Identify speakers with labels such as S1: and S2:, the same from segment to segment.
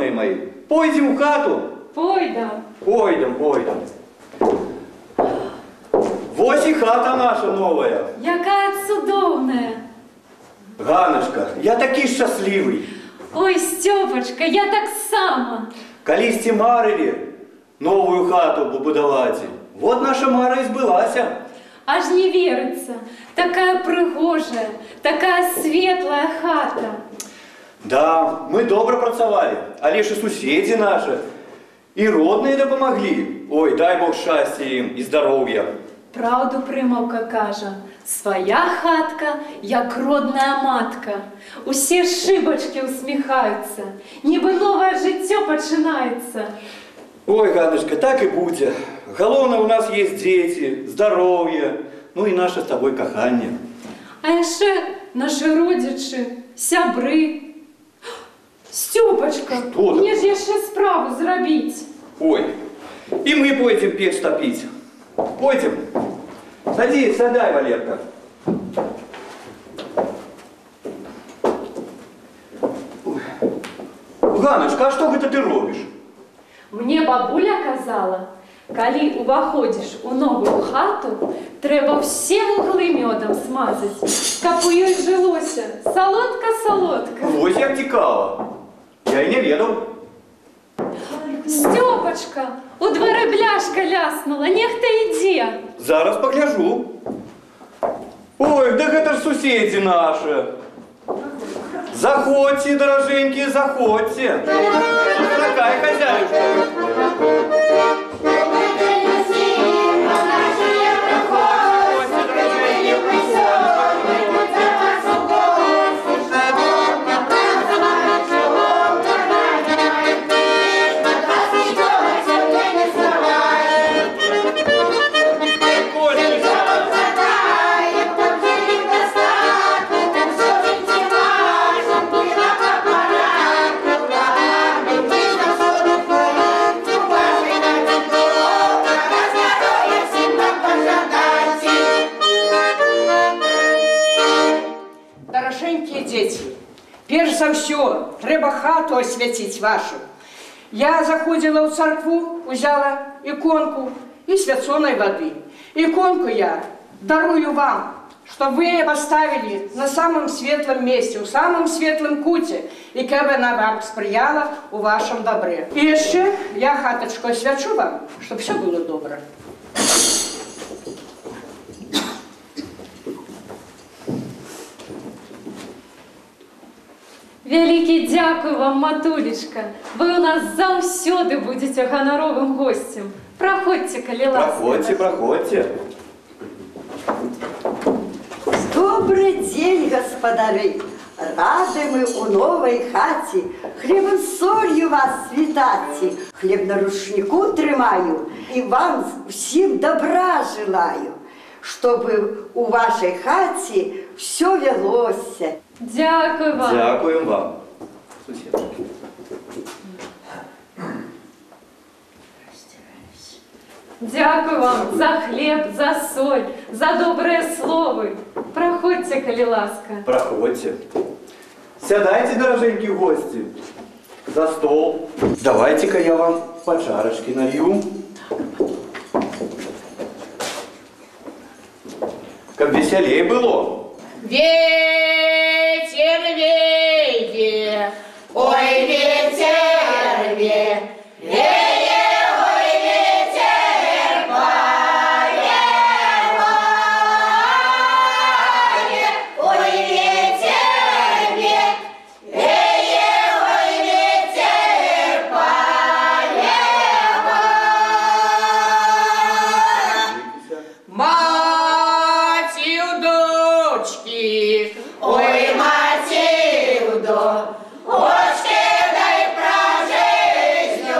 S1: родные мои, пойдем в хату?
S2: Пойдем.
S1: Пойдем, пойдем. Вось и хата наша новая.
S2: Якая цудовная.
S1: Ганочка, я таки счастливый.
S2: Ой, Степочка, я так само.
S1: Колись марили новую хату побудовать. Вот наша мара и сбылась.
S2: Аж не верится. Такая пригожая, такая светлая хата.
S1: Да, мы добро працавали, але ж и суседи наши, и родные допомогли. Ой, дай Бог счастья им и здоровья.
S2: Правду примавка каже, своя хатка, як родная матка. Усе шибочки усміхаються, ніби нове життя починається.
S1: Ой, Ганочка, так и будет. Головне, у нас есть дети, здоровье, ну и наше с тобой кохание.
S2: А ще наші родичі, сябри. Степочка, мне ж ще справу зробити.
S1: Ой, и мы пойдем печь топить. Пойдем. Садись, садай, Валерка. Ой. Ганочка, а что это ты робишь?
S2: Мне бабуля казала, коли уваходишь у новую хату, треба все углы медом смазать, каб у ёй жилося солодко-солодко.
S1: Вось я втекала. Я и не ведал.
S2: Степочка, у дворе бляшка ляснула, нехта иди.
S1: Зараз погляжу. Ой, да это ж суседи наши. Заходьте, дороженькие, заходьте. Такая хозяюшка.
S3: Перш за все, треба хату освятить вашу. Я заходила в церкву, взяла иконку и священной воды. Иконку я дарую вам, чтобы вы ее поставили на самом светлом месте, в самом светлом куте, и чтобы она вам сприяла у вашем добре. И еще я хаточку освячу вам, чтобы все было добро.
S2: Великий дякую вам, матулечка. Ви у нас заўсёды будете гоноровым гостем. Проходьте, коли ласка.
S1: Проходьте, проходьте.
S4: Добрый день, господари. Рады мы у новой хати. Хлебом солью вас світати. Хлеб на рушнику тримаю и вам всем добра желаю, чтобы у вашей хати все велося.
S2: Дякую вам.
S1: Дякуем вам. Сусед.
S2: Дякую вам за хлеб, за соль, за добрые словы. Проходьте, коли ласка.
S1: Проходьте. Сядайте, дороженькие гости, за стол. Давайте-ка я вам по чарочке налью. Как веселее было.
S3: Ветер веет, ой, ветер веет, ой, ветер поет, ой, ветер веет, ой, ветер поет. Ой, Матильдо, очки дай про жизнь.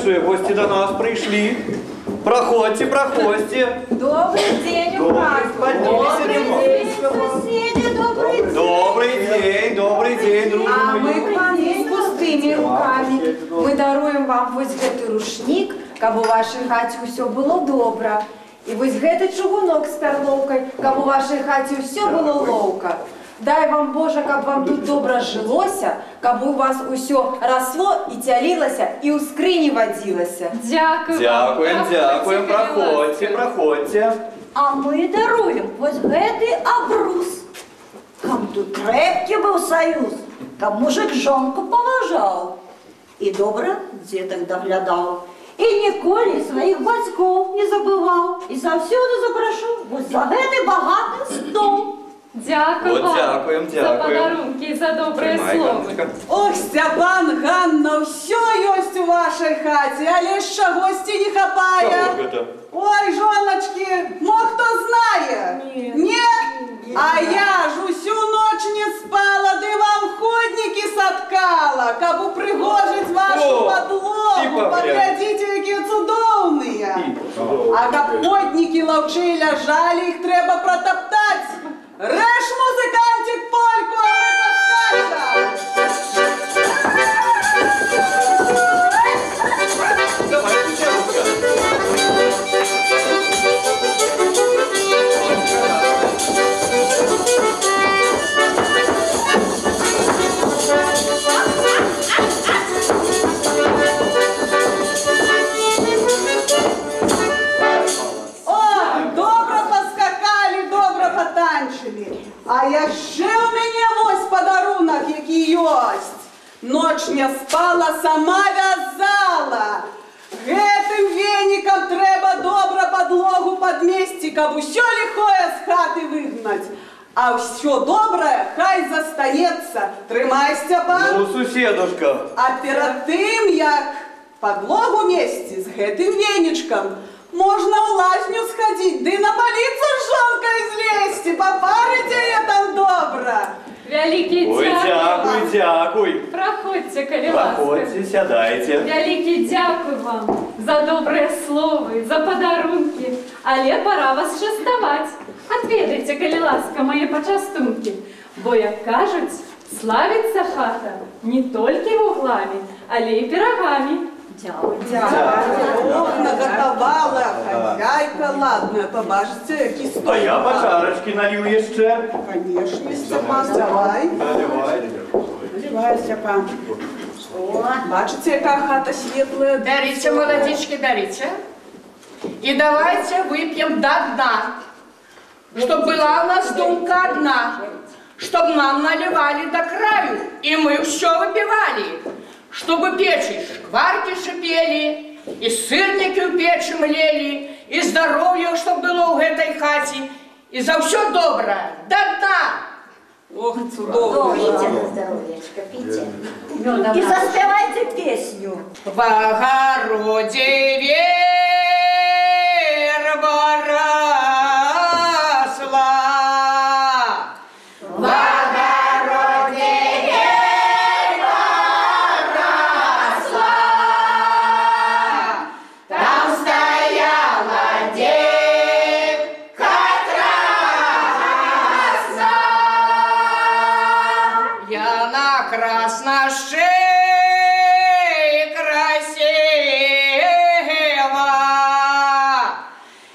S1: яшчэ госці до нас прыйшлі. Проходьте, проходьте.
S5: Добрый день,
S1: Добрый, поднимись, добрый день, друг
S5: А
S1: мой.
S5: мы к вам не с пустыми руками. Мы даруем вам вось гэты рушнік, каб у вашай хаце ўсё было добра. І вось гэты чугунок з пярлоўкай, каб у вашай хаце ўсё было лоўка. Дай вам, Божа, каб вам тут добра жылося, каб у вас усё росло і цялілася, і ў скрыні вадзілася.
S2: Дякую.
S1: Дякуем, проходьте, проходьте.
S4: А мы даруем вось гэты абрус. Каб тут крепкі быў саюз, каб мужик жонку паважаў і добра дзетак даглядаў. І ніколі сваіх бацькоў не забываў. І заўсёды запрашу вось за гэты багаты стол.
S2: Дякую
S1: Вот,
S2: вам
S1: дякуем,
S2: за
S1: дякуем.
S2: подарунки и за добрые
S1: Трымай,
S2: слова.
S1: Ганночка.
S6: Ох, Степан, Ганна, все есть у вашей хаце, але ж чагосьці не хапае.
S1: Чого ж гэта?
S6: Ой, жоночки, хто знає? Ні. А я ж усю ноч не спала, ды вам ходники соткала, каб упригожить вашу
S1: О,
S6: подлогу.
S1: і поглянь.
S6: Поглядите, які цудовные. А каб ходники ловчи ляжали, їх треба протоптать. Реш, музикантик, польку, а ми подскачем.
S1: Давай, включай, Лука.
S6: О, добре поскакали, добре потанчили. А яшчэ у мяне вось падарунак, які ёсць. Ноч не спала, сама вязала. Гэтым венікам трэба добра падлогу падмесці, каб усё ліхое з хаты выгнаць. А ўсё добрае хай застаецца. Трымай, Степан.
S1: Ну, суседушка.
S6: А перад тым, як падлогу месці з гэтым венічкам, можна ў лазню схадзіць, ды напаліцца з жонкай злезці, папарыць яе там добра.
S2: Великий
S1: Ой, дякуй,
S2: вам.
S1: дякуй.
S2: Проходьте, коли ласка.
S1: Проходьте, сядайте.
S2: Великий дякую вам за добрые словы, за подарунки. Але пора вас частовать. Отведайте, коли ласка, мои почастунки. Бо, як кажуть, славится хата не только вуглами, але и пирогами.
S6: Ох, наготовала хозяйка, ладно, побачите, які стол.
S1: А я по чарочке налью еще.
S6: Конечно, Степан, давай.
S1: Наливай.
S6: Наливай, Степан. О, бачите, яка хата светлая.
S3: Берите, молодечки, берите. И давайте выпьем до дна. Чтоб была у нас думка одна. Чтоб нам наливали до краю. И мы все выпивали. Чтобы печи шкварки шипели, и сырники у печи млели, и здоровье, чтоб было у этой хати, и за все доброе, до дна.
S6: Ох, цудовно.
S4: Пейте на здоров'ячко, пейте. І заспівайте пісню.
S3: В огороде верба росла, в огороде верба росла, там стояла девка красная, и она красно шеей красива.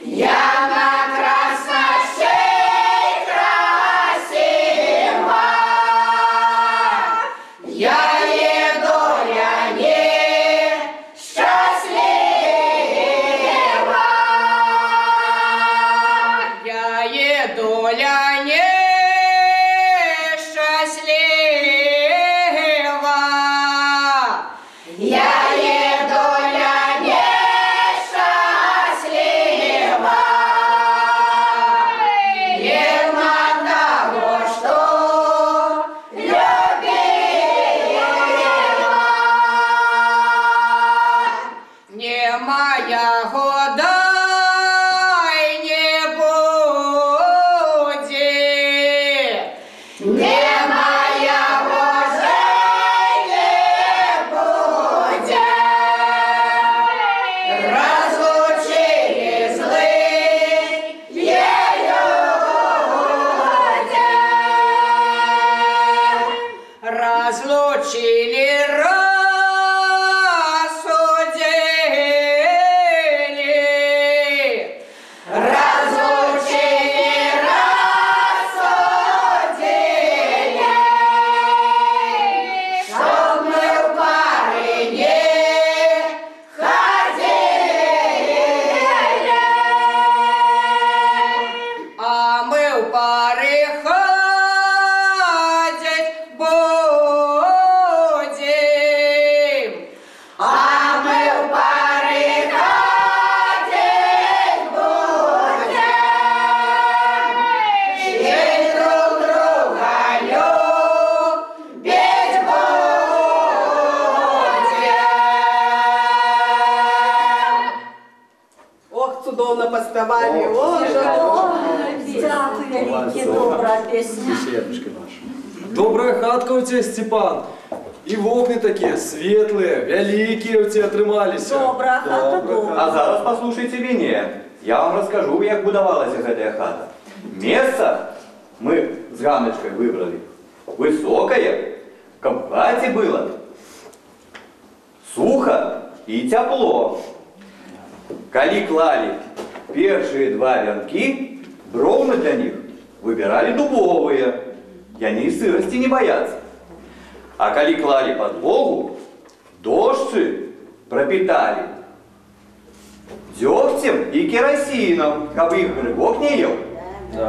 S3: Я на красношей красива. Я еду, я не счастлива. Я еду, я не счастлива. разлучили, рассудили. Разлучили, рассудили, чтоб мы в пары не ходили, а мы в пары ходить будем, а мы в пары ходить будем, и друг друга любить будем.
S6: Ох, цудовно поспевали. Ох,
S4: Дякую, вялікі, добра песня.
S7: Дедушка наш. Добрая хатка у тебя, Степан. И вокны такие светлые, великие у тебя отрымались.
S4: Добра хата, добра.
S1: А зараз послушайте меня. Я вам расскажу, як будавалася гэтая хата. Место мы с Ганочкой выбрали высокое, каб в хаце было сухо и тепло. Калі клали первые два вянки, бровны для них выбирали дубовые, и они сырости не боятся. А калі клали подлогу, дошцы пропитали дегтем и керосином, каб их грибок не ел,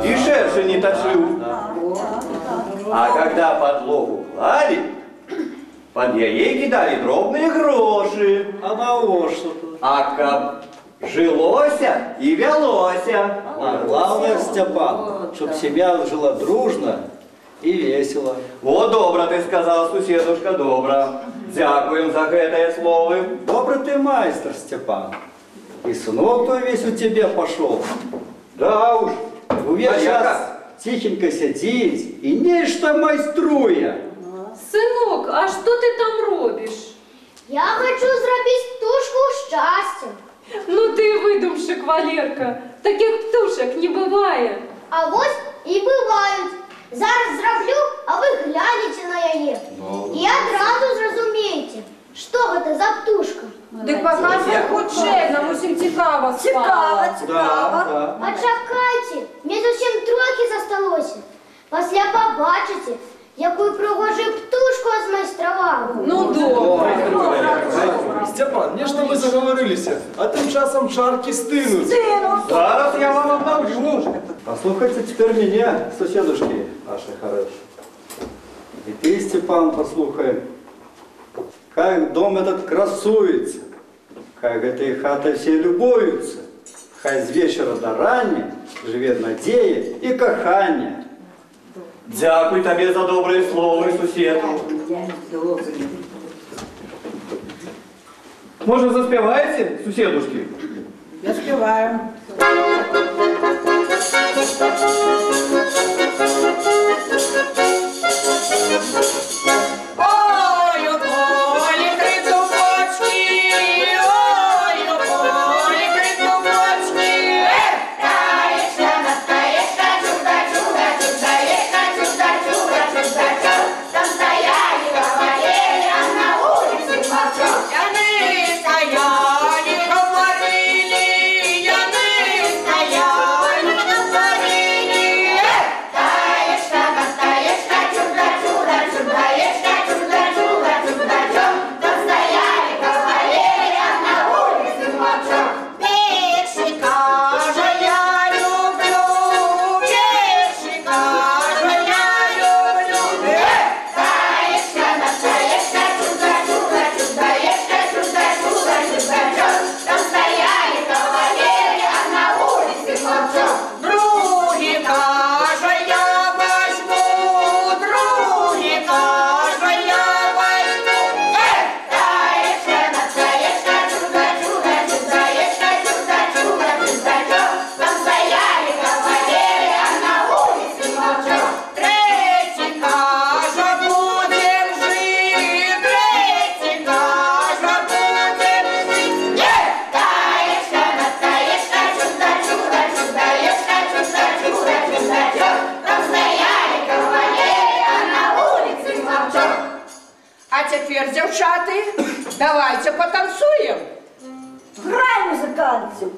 S1: и шершень не точил. А когда подлогу клали, под яей кидали дробные гроши.
S7: А на вот что-то.
S1: А каб жилося и вялося.
S8: А главное, Степан, чтоб семья жила дружно и весело.
S1: О, добра ты сказал, суседушка, добра. Дякуем за гэтае словы.
S8: Добрый ты майстер, Степан. И сынок твой весь у тебя пошел.
S1: Да уж.
S8: Увидишь
S1: А я
S8: сейчас
S1: как?
S8: тихенько сидеть и нечто майструя.
S2: Синок, а що ти там робиш?
S9: Я хочу зробити птушку щастя.
S2: Ну ти видумщик, Валерка. Таких птушек не буває.
S9: А ось і бувають. Зараз зроблю, а ви глянете на яє. І одразу зрозумієте, що це за птушка.
S5: Так показуй худше, нам усім цікаво
S4: Цікаво,
S5: стало.
S4: цікаво.
S9: Почекайте, мені зовсім трохи засталося. Після побачите, яку пригожу птушку змайстрував.
S5: Ну добре.
S7: Степан, не что мы заговорились, а тем часом шарки стынут.
S1: Зараз я вам обновлю.
S8: Послухайте теперь меня, соседушки наши хорошие. И ты, Степан, послухай, как дом этот красуется, как этой хатой все любуются. Хай с вечера до рання живет надея и кохання.
S1: Дякую тебе за добрые слова, сусед. Может, заспеваете, суседушки?
S6: Я спеваю. Ой, у полі три дубочки, ой, у полі три дубочки. Таєшка, настоєшка, чуда, чуда, чудаєшка, чуда, чуда, чуда, чуда. Там стояли, говорили, а на вулиці мовчок. Яни стояли, говорили, яни стояли.
S3: теперь, девчаты, давайте потанцуем.
S4: Грай, музыканцы!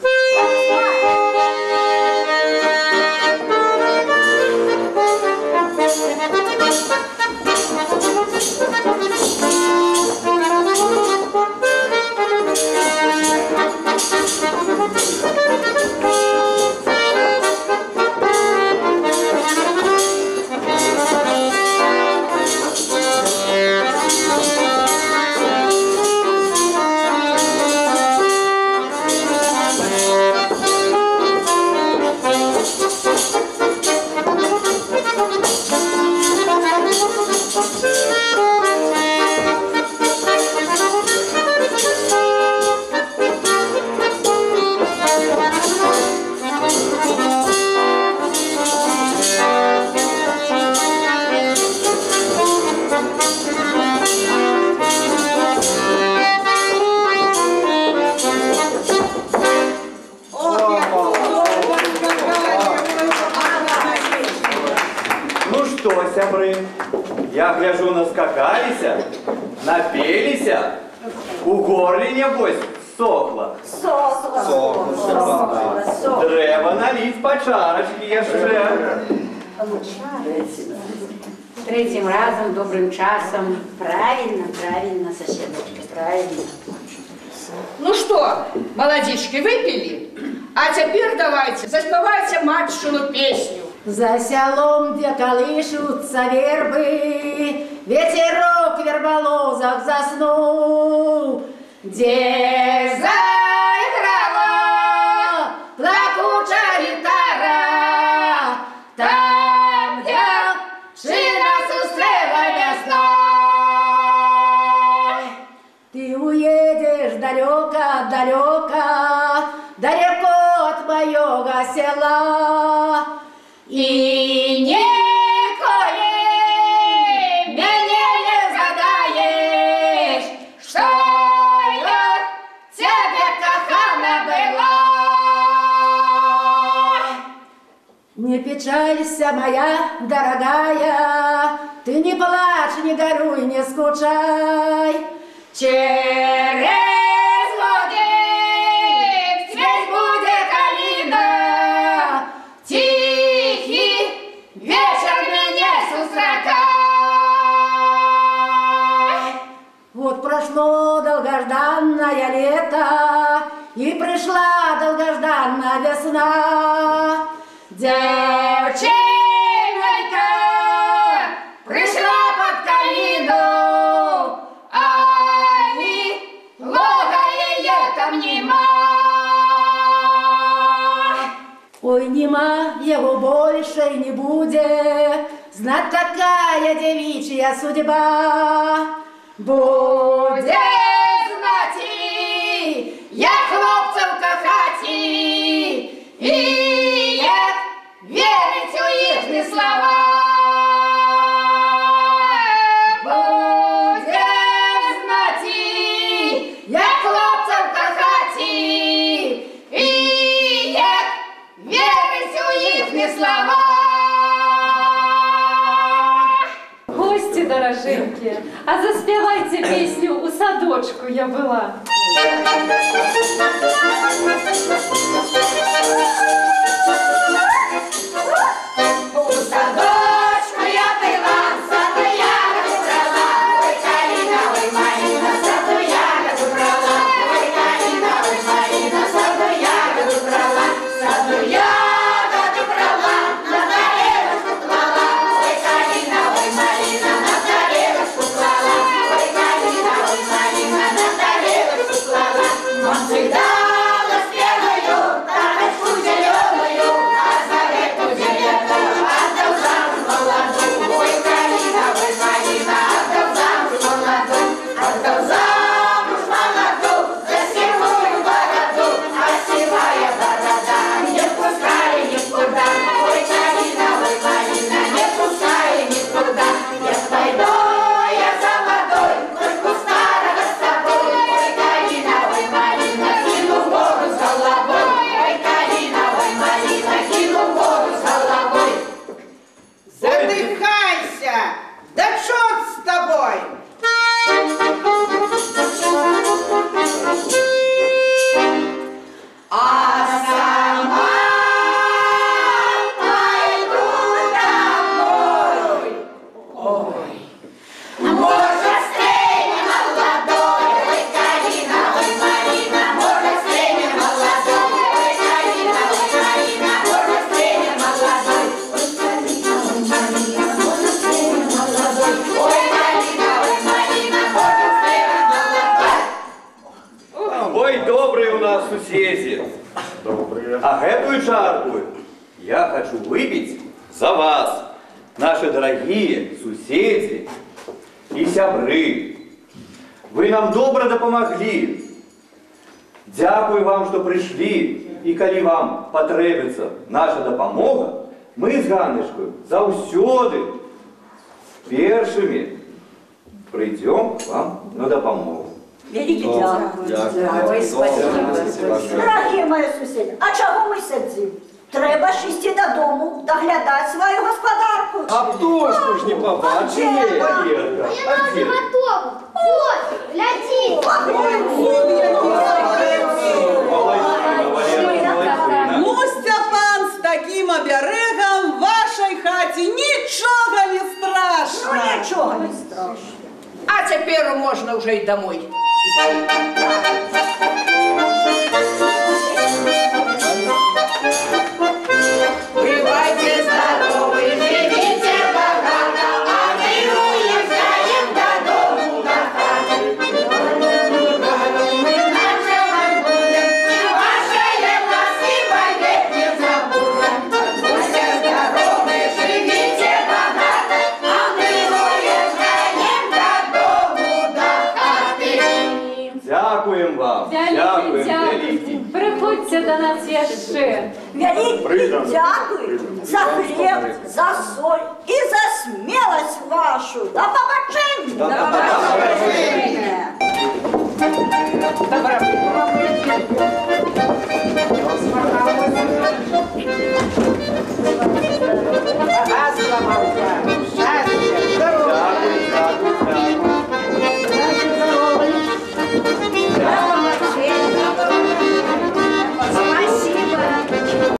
S1: Ну что, сябры, я гляжу, наскакалися, напелися, у горле, небось, сохло. Треба налить по чарочке яшчэ.
S4: Третьим разом, добрым часом. Правильно, правильно, соседочка, правильно.
S3: Ну что, молодички, выпили? А теперь давайте, заспевайте матушкину песню.
S10: За селом, где колышутся вербы, ветерок в верболозах заснул, где заиграла плакучая гитара, там, где шина сустрева весной. Ты уедешь далеко, далеко от моего села, и николи меня не задаешь, что я тебе кохана была. Не печалься, моя дорогая, ты не плачь, не горюй, не скучай. Через годик здесь будет калина, тихий вечер меня сустракай. Вот прошло долгожданное лето, и пришла долгожданная весна. Девчонка пришла под калину, а не логая там нема. Ой, нема, его больше не будет, знать такая девичья судьба. Будет знати, я хлопцев кохати, и я верить у их слова. Будет знати, я хлопцев кохати, и я верить у их слова.
S2: Гости дороженькие, а заспевайте песню «У садочку я была».
S10: У садочку я была, саду ягоду брала, ой, калина, ой, малина, саду ягоду брала, ой, калина, ой, малина, саду ягоду брала, саду ягоду брала, на тарелочку клала, ой, калина, ой, малина, на тарелочку клала, ой, калина, ой, малина, на тарелочку клала. Он всегда спелую, тарочку зеленую, а Может, стрельнем молодой, ой, Калина, ой, Марина, может, стрельнем молодой, ой, Калина, ой, Марина, может, стрельнем молодой, ой, Калина, ой, Марина, может, стрельнем молодой, ой, Калина, ой, Марина, может, стрельнем молодой.
S1: Ой, добрые у нас соседи. А эту чарку я хочу выпить за вас, наши дорогие соседи и сябры. Вы нам добро допомогли. Дякую вам, что пришли. И коли вам потребуется наша допомога, мы с Ганночкой заусёды першими придем к вам на допомогу.
S4: Великий дякую. Ой, спасибо. Дорогі мої сусіди, а чого ми сидимо? Треба ж йти додому, доглядати свою господарку.
S7: А птушку ж не побачили.
S1: Валерка,
S9: Я
S1: а где?
S9: готова. Вот, глядите.
S1: Молодчина, Валерка, молодчина.
S6: Ну, Степан, з таким оберегом в вашій хаті нічого не страшно.
S4: Ну, нічого не страшно.
S3: А тепер можна вже й домой.
S10: Бывайте здоровы, живите богато, а мы уезжаем до дому, до хаты. Мы ночевать будем, и ваши ласки вовек не забудем. Будьте здоровы, живите богато, а мы уезжаем до дому, до хаты.
S1: Дякуємо вам.
S2: Дякую,
S1: Великий.
S2: дякую. Приходьте до нас ще.
S4: Великий дякую за хліб, за соль і за смілость вашу. До побачення!
S3: Добра